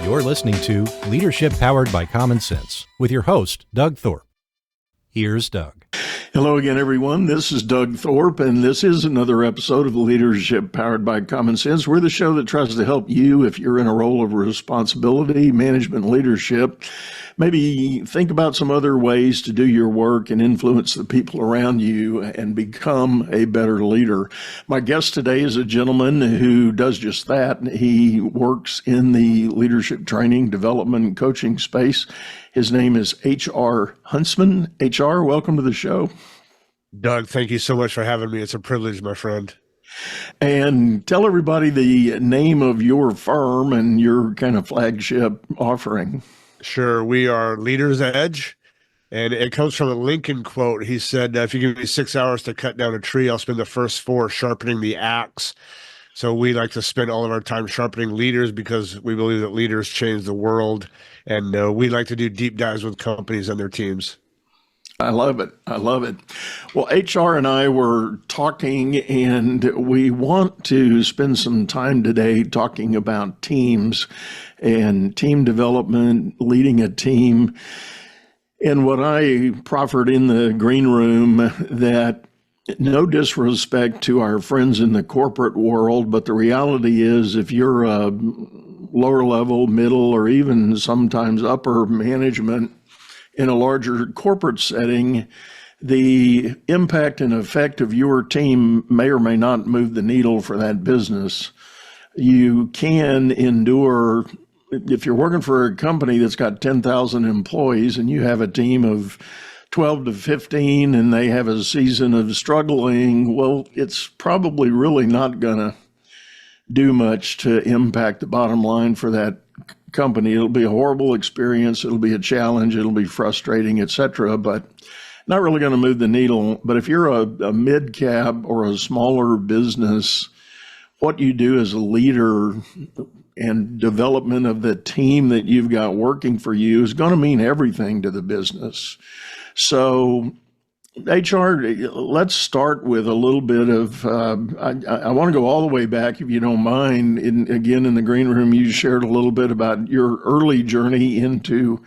You're listening to Leadership Powered by Common Sense with your host, Doug Thorpe. Here's Doug. Hello again, everyone. This is Doug Thorpe, and this is another episode of Leadership Powered by Common Sense. We're the show that tries to help you if you're in a role of responsibility, management, leadership. Maybe think about some other ways to do your work and influence the people around you and become a better leader. My guest today is a gentleman who does just that. He works in the leadership training, development, and coaching space. His name is HR Huntsman. HR, welcome to the show. Doug, thank you so much for having me. It's a privilege, my friend. And tell everybody the name of your firm and your kind of flagship offering. Sure. We are Leaders Edge, and it comes from a Lincoln quote. He said, if you give me 6 hours to cut down a tree, I'll spend the first 4 sharpening the axe. So we like to spend all of our time sharpening leaders because we believe that leaders change the world. And we like to do deep dives with companies and their teams. I love it. I love it. Well, HR and I were talking, and we want to spend some time today talking about teams and team development, leading a team. And what I proffered in the green room, that no disrespect to our friends in the corporate world, but the reality is if you're a lower level, middle, or even sometimes upper management in a larger corporate setting, the impact and effect of your team may or may not move the needle for that business. You can endure, if you're working for a company that's got 10,000 employees and you have a team of 12 to 15 and they have a season of struggling, well, it's probably really not going to do much to impact the bottom line for that company. It'll be a horrible experience. It'll be a challenge. It'll be frustrating, etc., but not really going to move the needle. But if you're a mid-cap or a smaller business, what you do as a leader and development of the team that you've got working for you is going to mean everything to the business. So HR, let's start with a little bit of, I want to go all the way back, if you don't mind. Again, in the green room, you shared a little bit about your early journey into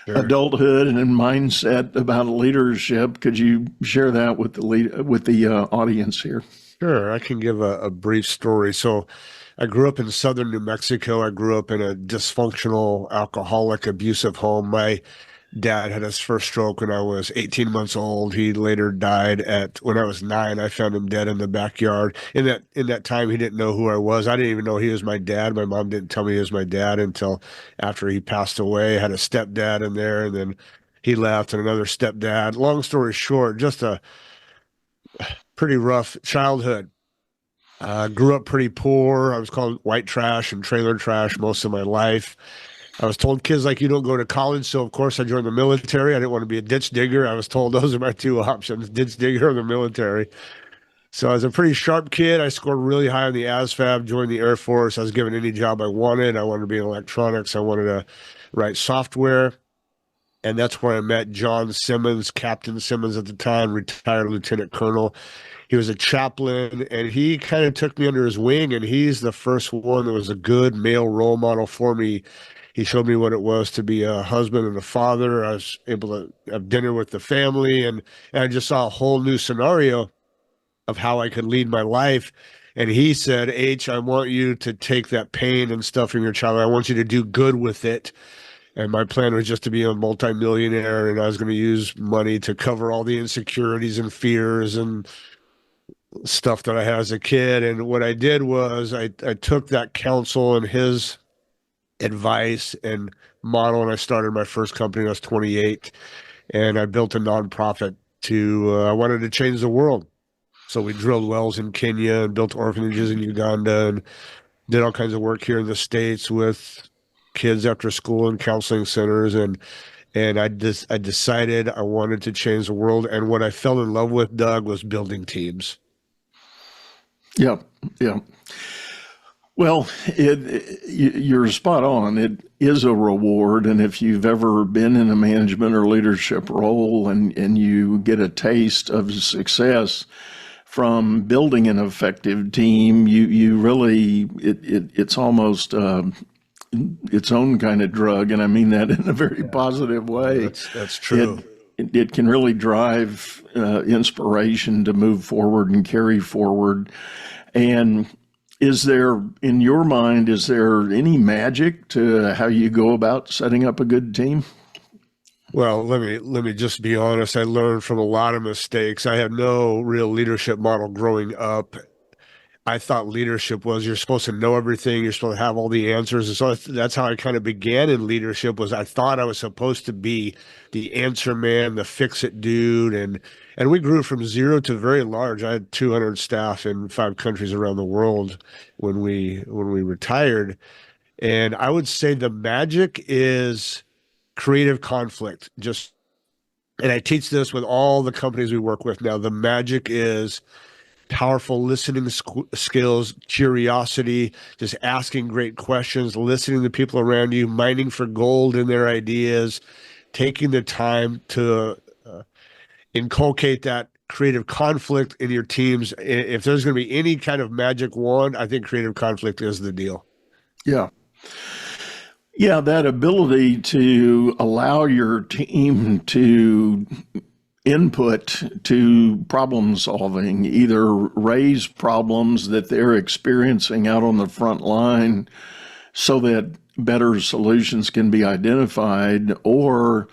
adulthood and mindset about leadership. Could you share that with the audience here? Sure, I can give a brief story. So I grew up in southern New Mexico. I grew up in a dysfunctional, alcoholic, abusive home. My dad had his first stroke when I was 18 months old. He later died when I was 9. I found him dead in the backyard. In that time, he didn't know who I was. I didn't even know he was my dad. My mom didn't tell me he was my dad until after he passed away. I had a stepdad in there, and then he left, and another stepdad. Long story short, just a pretty rough childhood. Grew up pretty poor. I was called white trash and trailer trash most of my life. I was told kids like you don't go to college, so of course I joined the military. I didn't want to be a ditch digger. I was told those are my 2 options, ditch digger or the military. So I was a pretty sharp kid. I scored really high on the ASVAB, joined the Air Force. I was given any job I wanted. I wanted to be in electronics. I wanted to write software. And that's where I met John Simmons, Captain Simmons at the time, retired lieutenant colonel. He was a chaplain, and he kind of took me under his wing, and he's the first one that was a good male role model for me. He showed me what it was to be a husband and a father. I was able to have dinner with the family, and I just saw a whole new scenario of how I could lead my life. And he said, H, I want you to take that pain and stuff from your child. I want you to do good with it. And my plan was just to be a multimillionaire, and I was going to use money to cover all the insecurities and fears and stuff that I had as a kid. And what I did was I took that counsel and his advice and model, and I started my first company when I was 28, and I built a nonprofit I wanted to change the world. So we drilled wells in Kenya and built orphanages in Uganda and did all kinds of work here in the States with kids after school and counseling centers. And I decided I wanted to change the world. And what I fell in love with, Doug, was building teams. Yeah. Well, you're spot on. It is a reward. And if you've ever been in a management or leadership role and you get a taste of success from building an effective team, you really, it's almost its own kind of drug, and I mean that in a very positive way. That's true. It can really drive inspiration to move forward and carry forward. And is there, in your mind, is there any magic to how you go about setting up a good team? Well, let me just be honest. I learned from a lot of mistakes. I had no real leadership model growing up. I thought leadership was you're supposed to know everything, you're supposed to have all the answers. And so that's how I kind of began in leadership. Was I thought I was supposed to be the answer man, the fix-it dude, and we grew from zero to very large. I had 200 staff in 5 countries around the world when we retired. And I would say the magic is creative conflict. And I teach this with all the companies we work with now. The magic is powerful listening skills, curiosity, just asking great questions, listening to people around you, mining for gold in their ideas, taking the time to inculcate that creative conflict in your teams. If there's going to be any kind of magic wand, I think creative conflict is the deal. Yeah. Yeah, that ability to allow your team to input to problem solving, either raise problems that they're experiencing out on the front line so that better solutions can be identified, or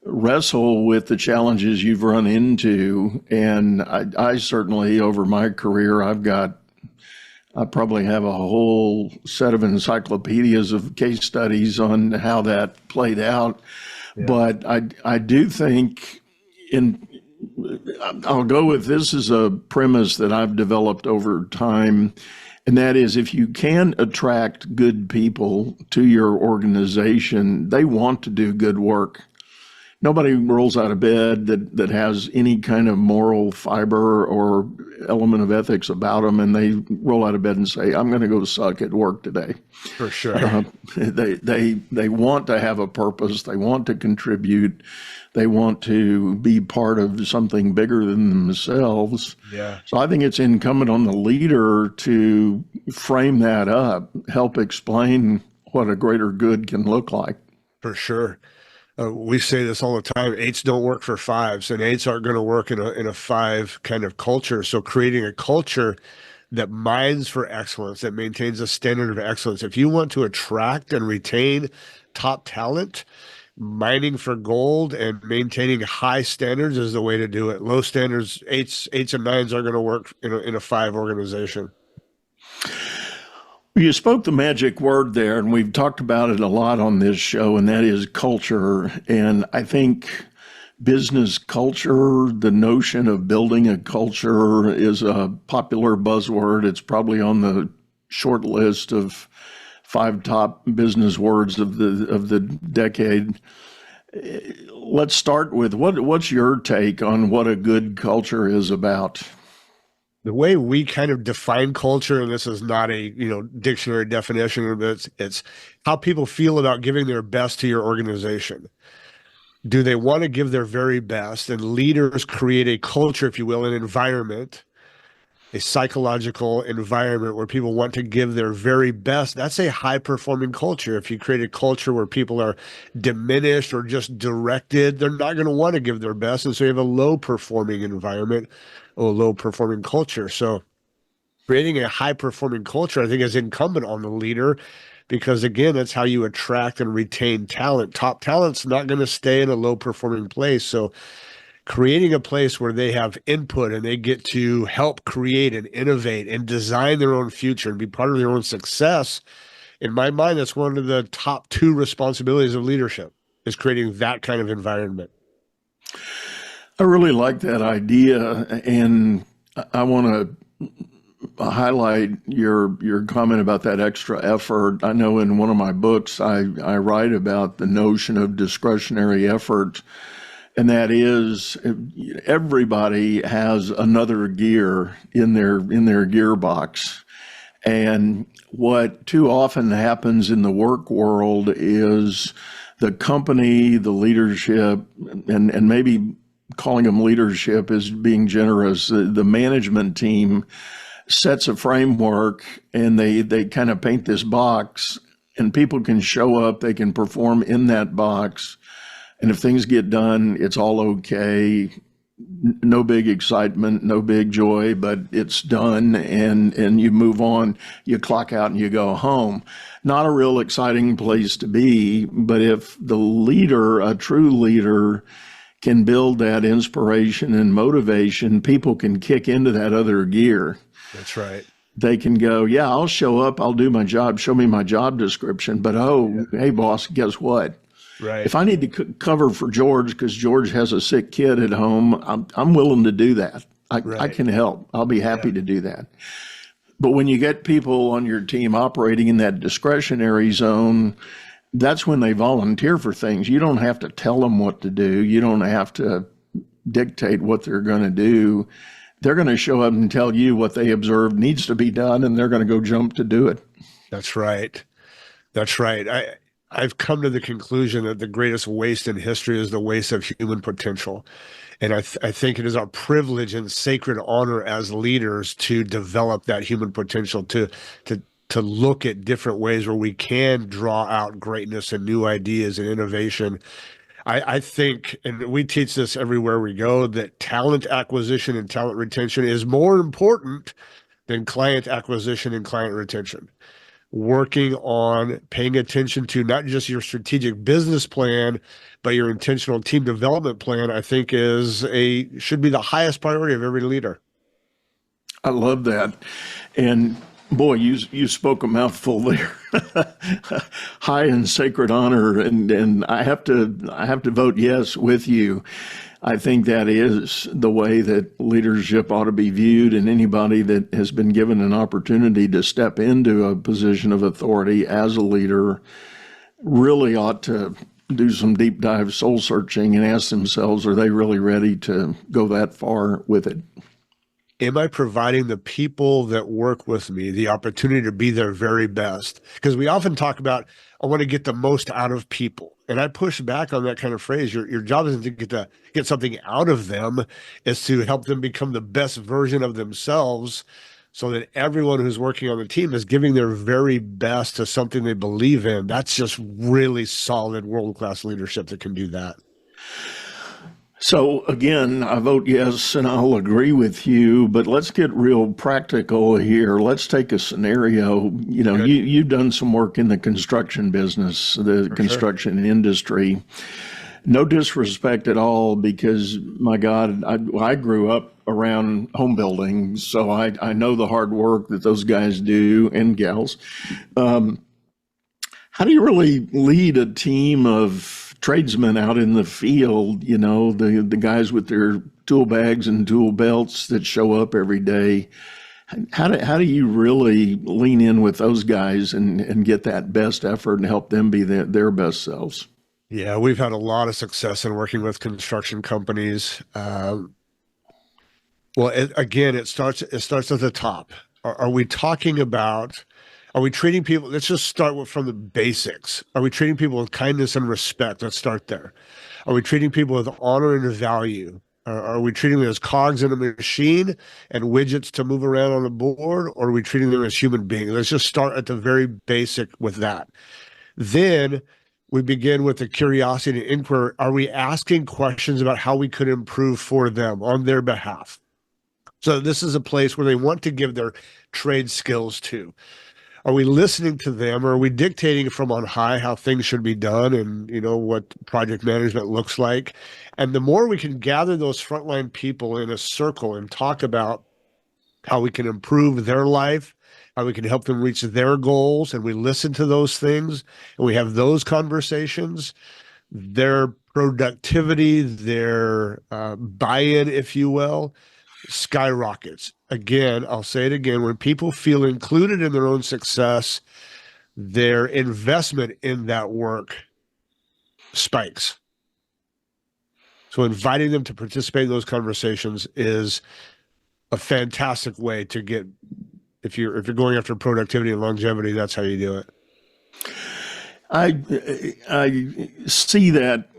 wrestle with the challenges you've run into. And I certainly, over my career, I probably have a whole set of encyclopedias of case studies on how that played out. Yeah. But I do think I'll go with this as a premise that I've developed over time. And that is, if you can attract good people to your organization, they want to do good work. Nobody rolls out of bed that has any kind of moral fiber or element of ethics about them, and they roll out of bed and say, "I'm going to go suck at work today." For sure. They want to have a purpose. They want to contribute. They want to be part of something bigger than themselves. Yeah. So I think it's incumbent on the leader to frame that up, help explain what a greater good can look like. For sure. We say this all the time. 8s don't work for 5s, and 8s aren't going to work in a 5 kind of culture. So creating a culture that mines for excellence, that maintains a standard of excellence. If you want to attract and retain top talent, mining for gold and maintaining high standards is the way to do it. Low standards, 8s and 9s are going to work in a 5 organization. You spoke the magic word there, and we've talked about it a lot on this show, and that is culture. And I think business culture, the notion of building a culture, is a popular buzzword. It's probably on the short list of 5 top business words of the decade. Let's start with what's your take on what a good culture is about? The way we kind of define culture, and this is not a dictionary definition, but it's how people feel about giving their best to your organization. Do they want to give their very best? And leaders create a culture, if you will, an environment, a psychological environment where people want to give their very best. That's a high-performing culture. If you create a culture where people are diminished or just directed, they're not going to want to give their best. And so you have a low-performing environment, a low-performing culture. So creating a high-performing culture, I think, is incumbent on the leader, because, again, that's how you attract and retain talent. Top talent's not going to stay in a low-performing place. So creating a place where they have input and they get to help create and innovate and design their own future and be part of their own success, in my mind, that's one of the top 2 responsibilities of leadership, is creating that kind of environment. I really like that idea, and I want to highlight your comment about that extra effort. I know in one of my books, I write about the notion of discretionary effort, and that is everybody has another gear in their gearbox. And what too often happens in the work world is the company, the leadership, and maybe calling them leadership is being generous. The management team sets a framework, and they kind of paint this box, and people can show up, they can perform in that box. And if things get done, it's all okay. No big excitement, no big joy, but it's done, and you move on, you clock out and you go home. Not a real exciting place to be, but if the leader, a true leader, can build that inspiration and motivation, people can kick into that other gear. That's right. They can go, yeah, I'll show up, I'll do my job, show me my job description, but hey boss, guess what? Right. If I need to cover for George because George has a sick kid at home, I'm willing to do that. I can help. I'll be happy to do that. But when you get people on your team operating in that discretionary zone, that's when they volunteer for things. You don't have to tell them what to do. You don't have to dictate what they're going to do. They're going to show up and tell you what they observed needs to be done, and they're going to go jump to do it. That's right. That's right. I've come to the conclusion that the greatest waste in history is the waste of human potential. And I think it is our privilege and sacred honor as leaders to develop that human potential, to look at different ways where we can draw out greatness and new ideas and innovation. I think, and we teach this everywhere we go, that talent acquisition and talent retention is more important than client acquisition and client retention. Working on paying attention to not just your strategic business plan, but your intentional team development plan, I think should be the highest priority of every leader. I love that. And boy, you spoke a mouthful there. High and sacred honor, and I have to vote yes with you. I think that is the way that leadership ought to be viewed, and anybody that has been given an opportunity to step into a position of authority as a leader really ought to do some deep dive soul searching and ask themselves, are they really ready to go that far with it? Am I providing the people that work with me the opportunity to be their very best? Because we often talk about, I want to get the most out of people. And I push back on that kind of phrase. Your job isn't to get something out of them. It's to help them become the best version of themselves so that everyone who's working on the team is giving their very best to something they believe in. That's just really solid world-class leadership that can do that. So again, I vote yes, and I'll agree with you, but let's get real practical here. Let's take a scenario. You know, you've done some work in the construction business, the construction industry. No disrespect at all, because my God, I grew up around home building, so I know the hard work that those guys do, and gals. How do you really lead a team of tradesmen out in the field, you know, the guys with their tool bags and tool belts that show up every day? How do you really lean in with those guys and get that best effort and help them be their best selves? Yeah, we've had a lot of success in working with construction companies. It starts at the top. Are we talking about? Are we treating people? Let's just start from the basics. Are we treating people with kindness and respect? Let's start there. Are we treating people with honor and value? Are we treating them as cogs in a machine and widgets to move around on the board? Or are we treating them as human beings? Let's just start at the very basic with that. Then we begin with the curiosity and inquiry. Are we asking questions about how we could improve for them on their behalf? So this is a place where they want to give their trade skills to. Are we listening to them, or are we dictating from on high how things should be done and, you know, what project management looks like? And the more we can gather those frontline people in a circle and talk about how we can improve their life, how we can help them reach their goals, and we listen to those things and we have those conversations, their productivity, their buy-in, if you will, skyrockets. Again, I'll say it again, when people feel included in their own success, their investment in that work spikes. So inviting them to participate in those conversations is a fantastic way to get, if you're going after productivity and longevity, that's how you do it. I see that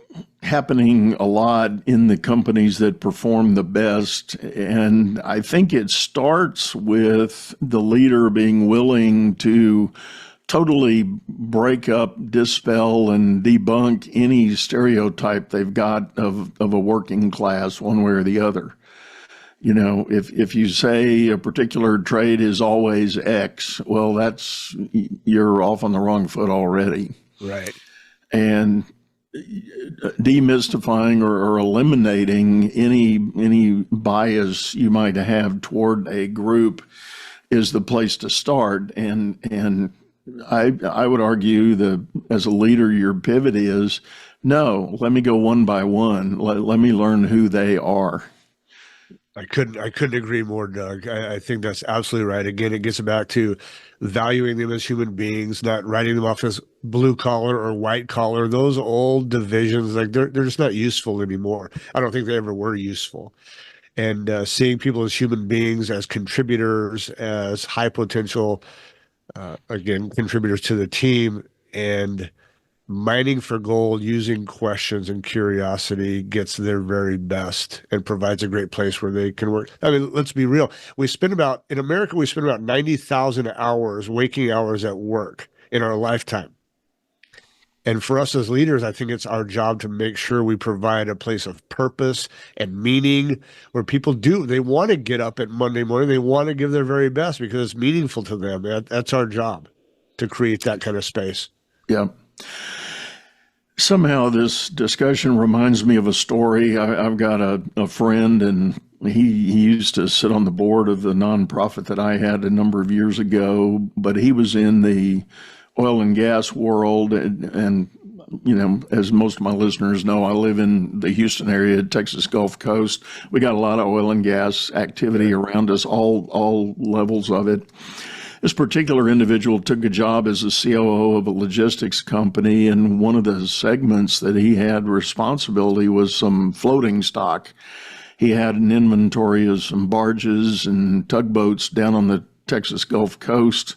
happening a lot in the companies that perform the best. And I think it starts with the leader being willing to totally break up, dispel, and debunk any stereotype they've got of a working class one way or the other. If you say a particular trade is always X, well, you're off on the wrong foot already. Right. And demystifying or eliminating any bias you might have toward a group is the place to start. And I would argue that as a leader, your pivot is, no, let me go one by one. Let me learn who they are. I couldn't agree more, Doug. I think that's absolutely right. Again, it gets back to valuing them as human beings, not writing them off as blue collar or white collar. Those old divisions, like they're just not useful anymore. I don't think they ever were useful. And seeing people as human beings, as contributors, as high potential, again, contributors to the team, and mining for gold using questions and curiosity gets their very best and provides a great place where they can work. I mean, let's be real. In America, we spend about 90,000 hours, waking hours at work in our lifetime. And for us as leaders, I think it's our job to make sure we provide a place of purpose and meaning where they want to get up at Monday morning. They want to give their very best because it's meaningful to them. That's our job, to create that kind of space. Yeah. Somehow this discussion reminds me of a story. I've got a friend, and he used to sit on the board of the nonprofit that I had a number of years ago, but he was in the oil and gas world. And as most of my listeners know, I live in the Houston area, Texas Gulf Coast. We got a lot of oil and gas activity around us, all levels of it. This particular individual took a job as a COO of a logistics company, and one of the segments that he had responsibility was some floating stock. He had an inventory of some barges and tugboats down on the Texas Gulf Coast.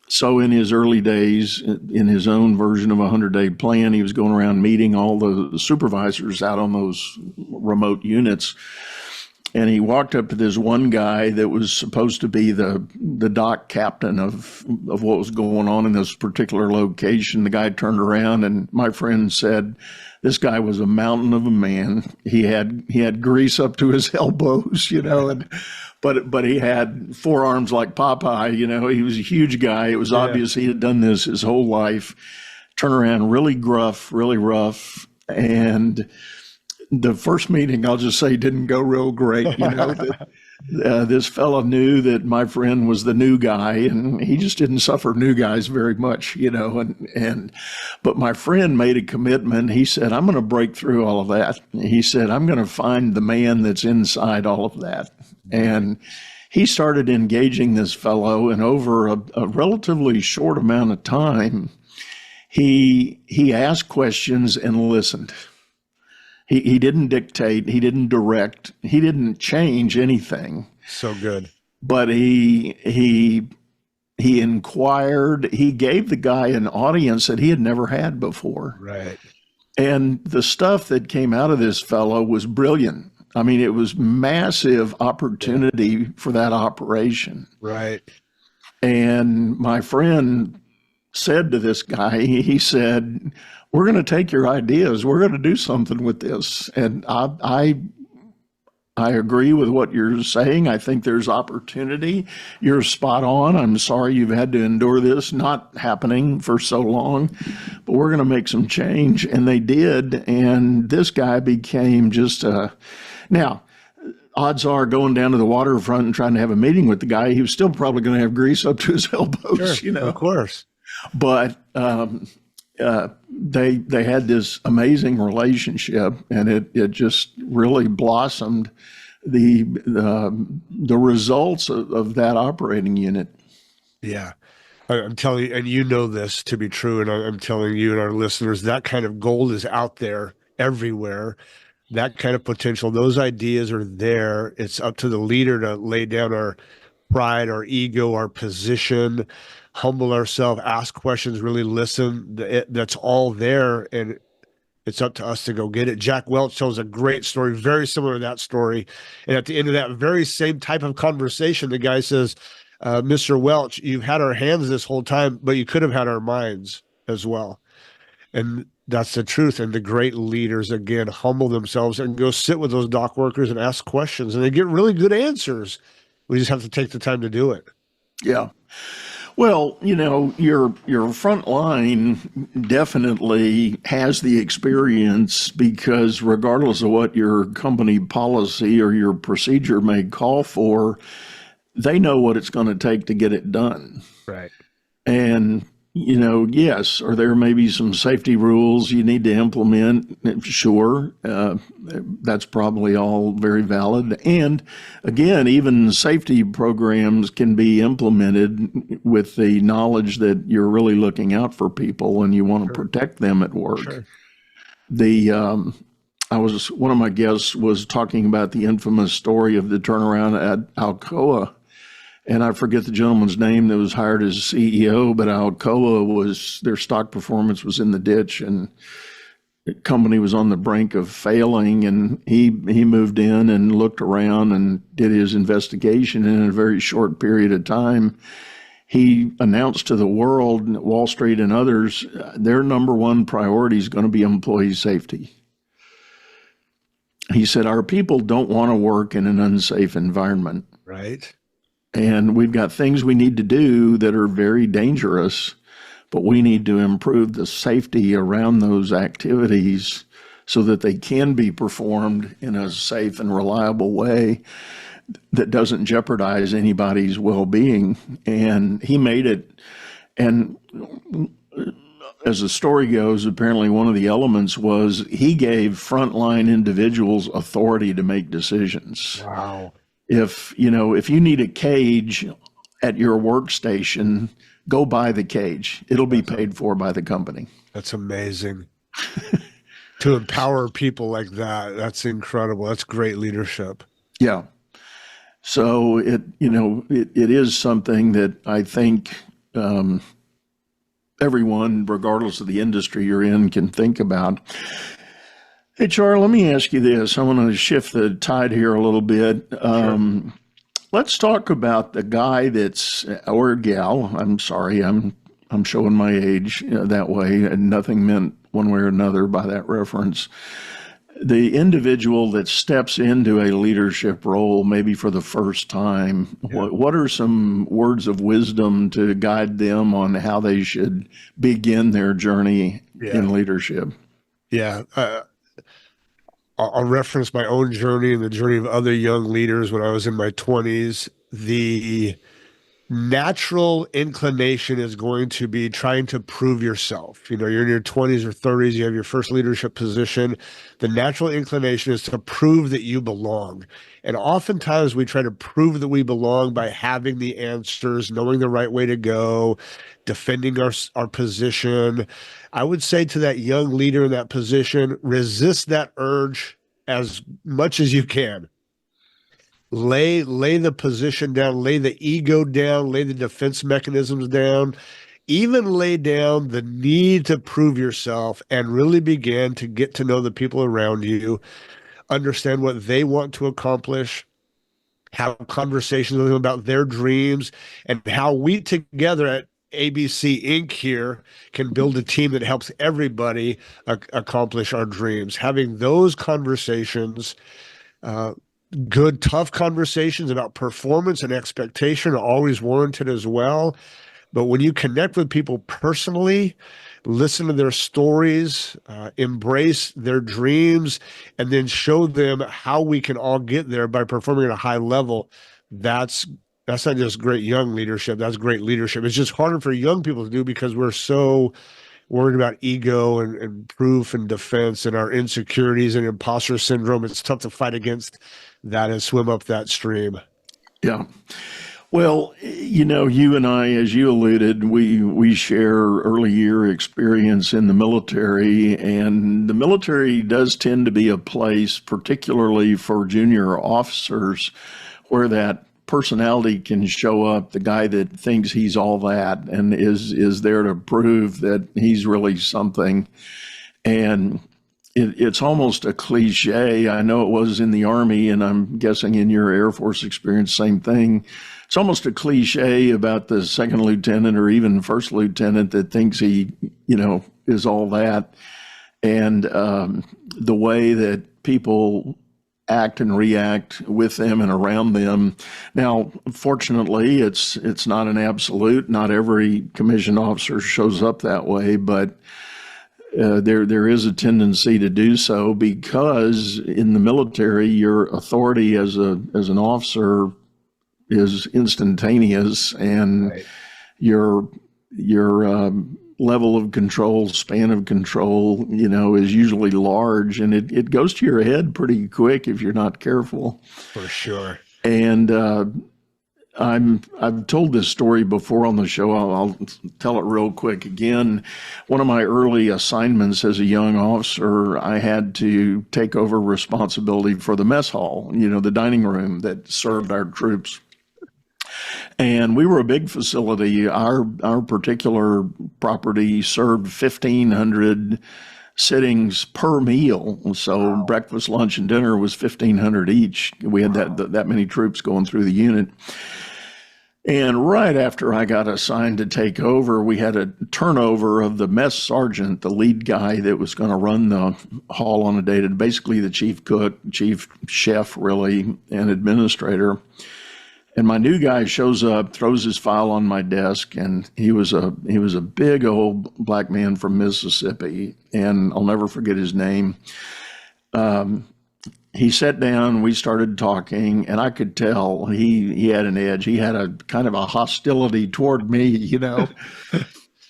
So in his early days, in his own version of a 100-day plan, he was going around meeting all the supervisors out on those remote units. And he walked up to this one guy that was supposed to be the dock captain of what was going on in this particular location. The guy turned around, and my friend said, this guy was a mountain of a man. He had grease up to his elbows, but he had forearms like Popeye. He was a huge guy. It was obvious he had done this his whole life. Turn around, really gruff, really rough, and the first meeting, I'll just say, didn't go real great. This fellow knew that my friend was the new guy, and he just didn't suffer new guys very much, but my friend made a commitment. He said, I'm going to break through all of that. He said, I'm going to find the man that's inside all of that. And he started engaging this fellow, and over a relatively short amount of time, he asked questions and listened. He didn't dictate, he didn't direct, he didn't change anything. So good. But he inquired, he gave the guy an audience that he had never had before. Right. And the stuff that came out of this fellow was brilliant. I mean, it was massive opportunity for that operation. Right. And my friend said to this guy, he said, we're going to take your ideas. We're going to do something with this. And I agree with what you're saying. I think there's opportunity. You're spot on. I'm sorry you've had to endure this not happening for so long, but we're going to make some change. And they did. And this guy became just now, odds are going down to the waterfront and trying to have a meeting with the guy, he was still probably going to have grease up to his elbows, Sure, Of course. But they had this amazing relationship, and it just really blossomed the results of that operating unit. Yeah. I'm telling you, and you know this to be true, and I'm telling you and our listeners, that kind of gold is out there everywhere. That kind of potential, those ideas are there. It's up to the leader to lay down our pride, our ego, our position, humble ourselves, ask questions, really listen. That's all there, and it's up to us to go get it. Jack Welch tells a great story, very similar to that story. And at the end of that very same type of conversation, the guy says, Mr. Welch, you've had our hands this whole time, but you could have had our minds as well. And that's the truth. And the great leaders, again, humble themselves and go sit with those dock workers and ask questions, and they get really good answers. We just have to take the time to do it. Yeah. Well, your front line definitely has the experience, because regardless of what your company policy or your procedure may call for, they know what it's going to take to get it done. Right. And, yes, are there maybe some safety rules you need to implement? Sure. That's probably all very valid. And again, even safety programs can be implemented with the knowledge that you're really looking out for people and you want to protect them at work. Sure. One of my guests was talking about the infamous story of the turnaround at Alcoa. And I forget the gentleman's name that was hired as CEO, but Alcoa their stock performance was in the ditch, and the company was on the brink of failing. And he moved in and looked around and did his investigation. And in a very short period of time, he announced to the world, Wall Street and others, their number one priority is going to be employee safety. He said, our people don't want to work in an unsafe environment. Right. And we've got things we need to do that are very dangerous, but we need to improve the safety around those activities so that they can be performed in a safe and reliable way that doesn't jeopardize anybody's well-being. And he made it. And as the story goes, apparently one of the elements was he gave frontline individuals authority to make decisions. Wow. If you need a cage at your workstation, go buy the cage. It'll be paid for by the company. That's amazing. To empower people like that, that's incredible. That's great leadership. Yeah. So it is something that I think everyone, regardless of the industry you're in, can think about. Hey, Char, let me ask you this. I want to shift the tide here a little bit. Sure. Let's talk about the guy or gal. I'm sorry, I'm showing my age that way, and nothing meant one way or another by that reference. The individual that steps into a leadership role, maybe for the first time, what are some words of wisdom to guide them on how they should begin their journey in leadership? Yeah. I'll reference my own journey and the journey of other young leaders when I was in my 20s. The natural inclination is going to be trying to prove yourself. You're in your 20s or 30s, you have your first leadership position. The natural inclination is to prove that you belong. And oftentimes we try to prove that we belong by having the answers, knowing the right way to go, defending our position. I would say to that young leader in that position, resist that urge as much as you can. Lay the position down, lay the ego down, lay the defense mechanisms down, even lay down the need to prove yourself, and really begin to get to know the people around you, understand what they want to accomplish, have conversations with them about their dreams, and how we together at ABC Inc. here can build a team that helps everybody accomplish our dreams. Having those conversations, good, tough conversations about performance and expectation are always warranted as well. But when you connect with people personally, listen to their stories, embrace their dreams, and then show them how we can all get there by performing at a high level, that's not just great young leadership, that's great leadership. It's just harder for young people to do because we're so worried about ego and proof and defense and our insecurities and imposter syndrome. It's tough to fight against that and swim up that stream. Yeah. Well, you and I, as you alluded, we share early year experience in the military, and the military does tend to be a place, particularly for junior officers, where that personality can show up, the guy that thinks he's all that and is there to prove that he's really something. And it's almost a cliche. I know it was in the Army, and I'm guessing in your Air Force experience, same thing. it's almost a cliche about the second lieutenant or even first lieutenant that thinks he, is all that. And the way that people act and react with them and around them. Now, fortunately, it's not an absolute. Not every commissioned officer shows up that way, but there is a tendency to do so because in the military, your authority as an officer is instantaneous, and Right. your level of control, span of control, is usually large, and it goes to your head pretty quick if you're not careful. For sure. And I've told this story before on the show. I'll tell it real quick again. One of my early assignments as a young officer, I had to take over responsibility for the mess hall, the dining room that served our troops. And we were a big facility. Our particular property served 1,500 sittings per meal. So breakfast, lunch, and dinner was 1,500 each. We had that many troops going through the unit. And right after I got assigned to take over, we had a turnover of the mess sergeant, the lead guy that was going to run the hall on a day, basically the chief cook, chief chef, really, and administrator. And my new guy shows up, throws his file on my desk, and he was a big old black man from Mississippi, and I'll never forget his name. He sat down, we started talking, and I could tell he had an edge. He had a kind of a hostility toward me,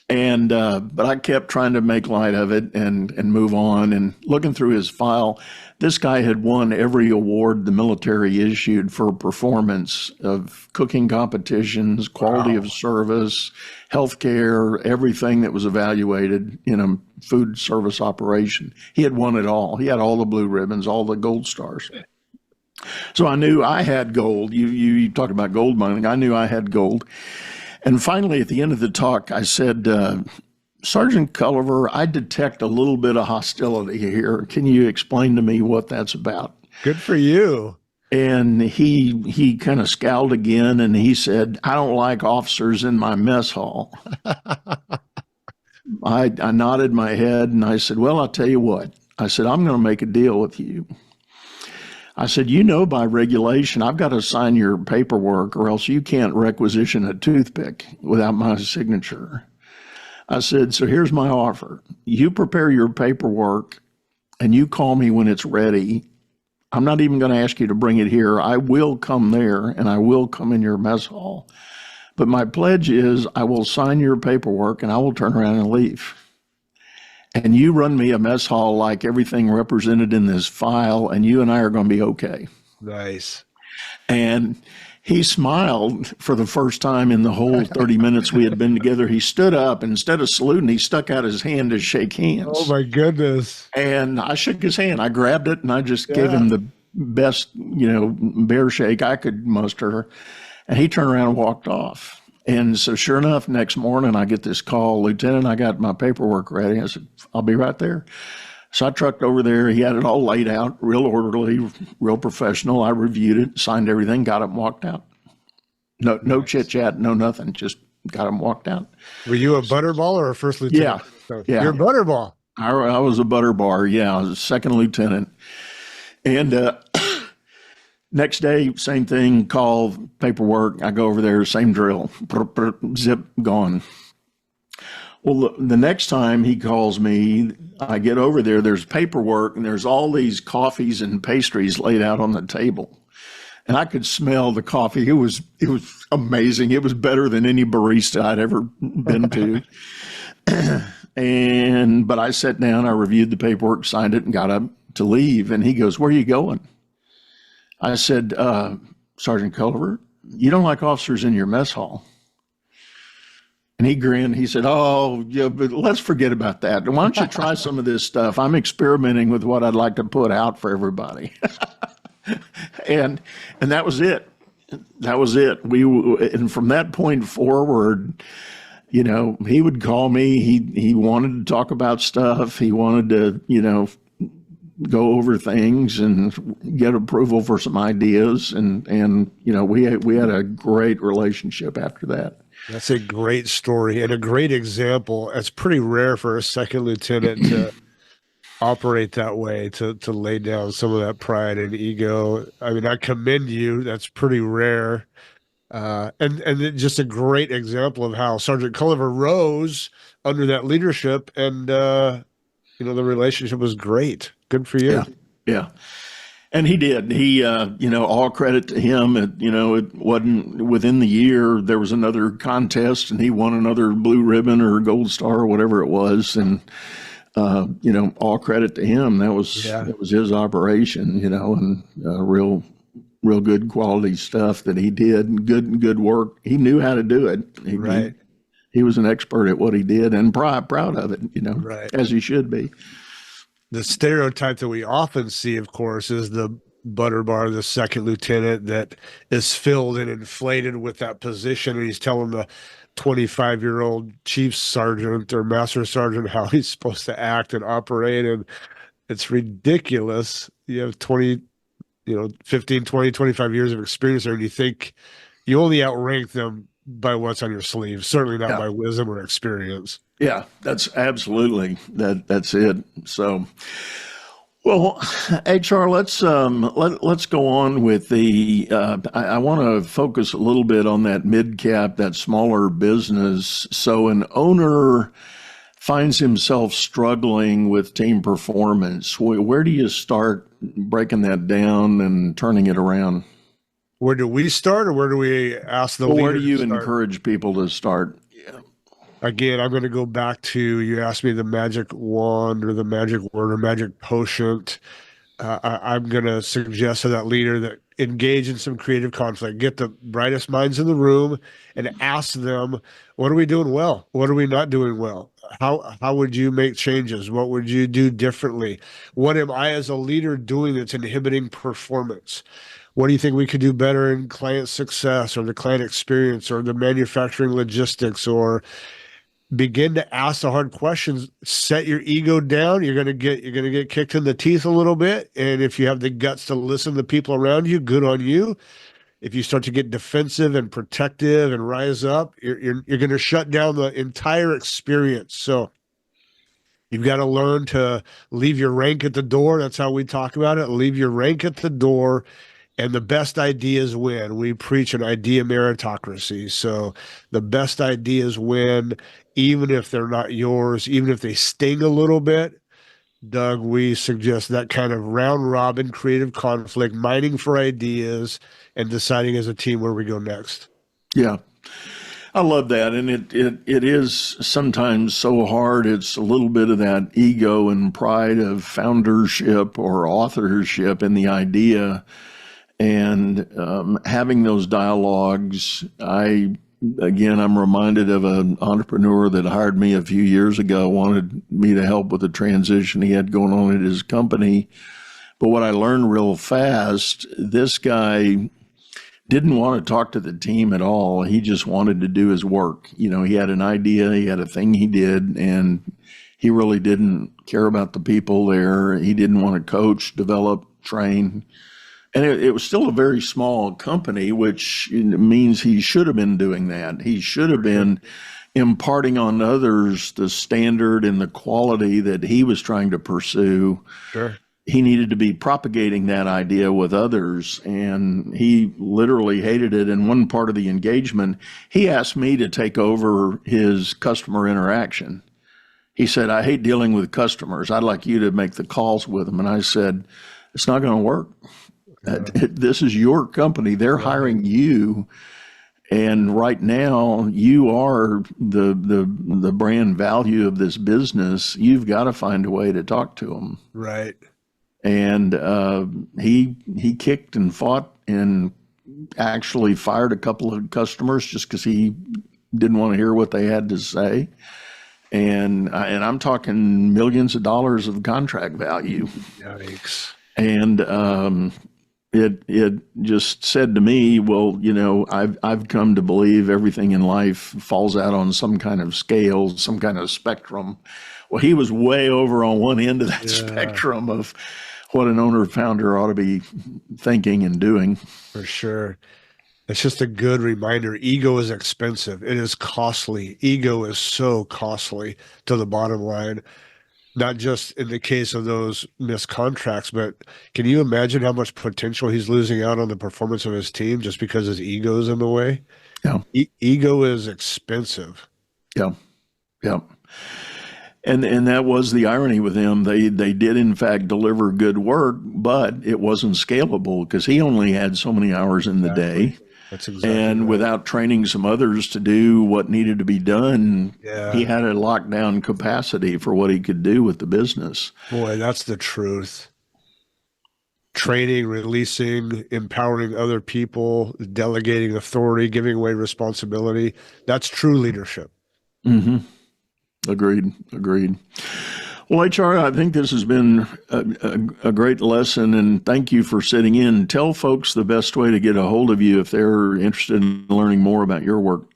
And but I kept trying to make light of it and move on. And looking through his file, this guy had won every award the military issued for performance of cooking competitions, quality of service, healthcare, everything that was evaluated in a food service operation. He had won it all. He had all the blue ribbons, all the gold stars. So I knew I had gold. You talked about gold mining. I knew I had gold. And finally, at the end of the talk, I said, Sergeant Culliver, I detect a little bit of hostility here. Can you explain to me what that's about? Good for you. And he kind of scowled again, and he said, I don't like officers in my mess hall. I nodded my head, and I said, well, I'll tell you what. I said, I'm going to make a deal with you. I said, by regulation, I've got to sign your paperwork or else you can't requisition a toothpick without my signature. I said, so here's my offer. You prepare your paperwork and you call me when it's ready. I'm not even going to ask you to bring it here. I will come there and I will come in your mess hall. But my pledge is I will sign your paperwork and I will turn around and leave. And you run me a mess hall like everything represented in this file, and you and I are going to be okay. Nice. And he smiled for the first time in the whole 30 minutes we had been together. He stood up, and instead of saluting, he stuck out his hand to shake hands. Oh, my goodness. And I shook his hand. I grabbed it, and I just gave him the best, bear shake I could muster. And he turned around and walked off. And so sure enough, next morning I get this call, Lieutenant, I got my paperwork ready. I said, I'll be right there. So I trucked over there. He had it all laid out, real orderly, real professional. I reviewed it, signed everything, got him, walked out. No chit chat, no nothing. Just got him, walked out. Were you a butterball or a first lieutenant? Yeah. You're a butterball. I was a butterbar. Yeah, I was a second lieutenant. And next day, same thing, call, paperwork. I go over there, same drill, zip, gone. Well, the next time he calls me, I get over there, there's paperwork and there's all these coffees and pastries laid out on the table. And I could smell the coffee. It was amazing. It was better than any barista I'd ever been to. But I sat down, I reviewed the paperwork, signed it, and got up to leave. And he goes, where are you going? I said, Sergeant Culliver, you don't like officers in your mess hall. And he grinned. He said, oh, yeah, but let's forget about that. Why don't you try some of this stuff? I'm experimenting with what I'd like to put out for everybody. and that was it. That was it. And from that point forward, he would call me. He wanted to talk about stuff. He wanted to, go over things and get approval for some ideas, and we had a great relationship after that. That's a great story and a great example. It's pretty rare for a second lieutenant to operate that way, to lay down some of that pride and ego. I mean, I commend you. That's pretty rare. And just a great example of how Sergeant Culliver rose under that leadership, and the relationship was great. Good for you. Yeah, yeah. And he did. He, all credit to him. It wasn't within the year. There was another contest, and he won another blue ribbon or gold star or whatever it was. And all credit to him. That was his operation. And real good quality stuff that he did. Good work. He knew how to do it. He was an expert at what he did, and proud of it. As he should be. The stereotype that we often see, of course, is the butter bar, the second lieutenant that is filled and inflated with that position. And he's telling the 25-year-old chief sergeant or master sergeant how he's supposed to act and operate. And it's ridiculous. You have 15, 20, 25 years of experience there, and you think you only outrank them by what's on your sleeve, certainly not by wisdom or experience. Yeah, that's absolutely that's it. So, well, HR, let's go on with the. I want to focus a little bit on that mid cap, that smaller business. So, an owner finds himself struggling with team performance. Where do you start breaking that down and turning it around? Where do we start, or where do we ask the leader? Where do you encourage people to start? Again, I'm going to go back to, you asked me the magic wand or the magic word or magic potion. I'm going to suggest to that leader that engage in some creative conflict, get the brightest minds in the room and ask them, what are we doing well? What are we not doing well? How would you make changes? What would you do differently? What am I as a leader doing that's inhibiting performance? What do you think we could do better in client success or the client experience or the manufacturing logistics? Or begin to ask the hard questions. Set your ego down. You're gonna get kicked in the teeth a little bit, and if you have the guts to listen to people around you, good on you. If you start to get defensive and protective and rise up, you're going to shut down the entire experience. So you've got to learn to leave your rank at the door. That's how we talk about it. Leave your rank at the door. And the best ideas win. We preach an idea meritocracy. So the best ideas win, even if they're not yours, even if they sting a little bit. Doug, we suggest that kind of round robin creative conflict, mining for ideas, and deciding as a team where we go next. Yeah. I love that. And it is sometimes so hard. It's a little bit of that ego and pride of foundership or authorship in the idea. And having those dialogues, I'm reminded of an entrepreneur that hired me a few years ago, wanted me to help with the transition he had going on at his company. But what I learned real fast, this guy didn't want to talk to the team at all. He just wanted to do his work. He had an idea, he had a thing he did, and he really didn't care about the people there. He didn't want to coach, develop, train. And it was still a very small company, which means he should have been doing that. He should have been imparting on others the standard and the quality that he was trying to pursue. Sure. He needed to be propagating that idea with others, and he literally hated it. In one part of the engagement, he asked me to take over his customer interaction. He said, I hate dealing with customers. I'd like you to make the calls with them. And I said, it's not going to work. This is your company. They're hiring you. And right now, you are the brand value of this business. You've got to find a way to talk to them. Right. And he kicked and fought and actually fired a couple of customers just because he didn't want to hear what they had to say. And I'm talking millions of dollars of contract value. Yikes. And it just said to me, well, I've come to believe everything in life falls out on some kind of scale, some kind of spectrum. Well, he was way over on one end of that spectrum of what an owner-founder ought to be thinking and doing. For sure. It's just a good reminder. Ego is expensive. It is costly. Ego is so costly to the bottom line, not just in the case of those missed contracts, but can you imagine how much potential he's losing out on the performance of his team just because his ego is in the way? Yeah. Ego is expensive. Yeah. Yeah. And that was the irony with him. They did in fact deliver good work, but it wasn't scalable because he only had so many hours in the day. That's exactly And right. without training some others to do what needed to be done, Yeah. he had a lockdown capacity for what he could do with the business. Boy, that's the truth. Training, releasing, empowering other people, delegating authority, giving away responsibility. That's true leadership. Mm-hmm. Agreed. Well, HR, I think this has been a great lesson, and thank you for sitting in. Tell folks the best way to get a hold of you if they're interested in learning more about your work.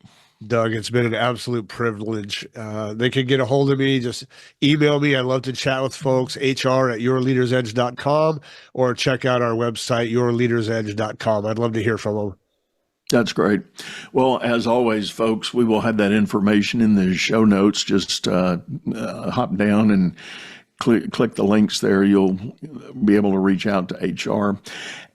Doug, it's been an absolute privilege. They can get a hold of me. Just email me. I love to chat with folks. HR@yourleadersedge.com, or check out our website, yourleadersedge.com. I'd love to hear from them. That's great. Well, as always, folks, we will have that information in the show notes. Just hop down and click the links there. You'll be able to reach out to HR.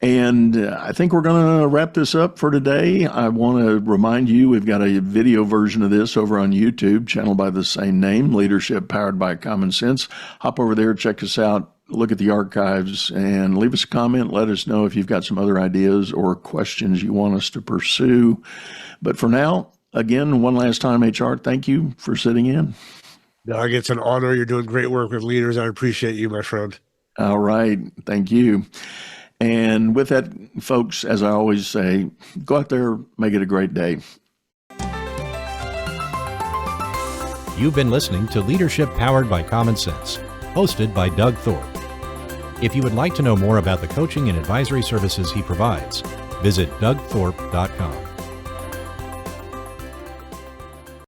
And I think we're going to wrap this up for today. I want to remind you, we've got a video version of this over on YouTube, channel by the same name, Leadership Powered by Common Sense. Hop over there, check us out. Look at the archives and leave us a comment. Let us know if you've got some other ideas or questions you want us to pursue. But for now, again, one last time, HR, thank you for sitting in. Doug, it's an honor. You're doing great work with leaders. I appreciate you, my friend. All right. Thank you. And with that, folks, as I always say, go out there, make it a great day. You've been listening to Leadership Powered by Common Sense, hosted by Doug Thorpe. If you would like to know more about the coaching and advisory services he provides, visit dougthorpe.com.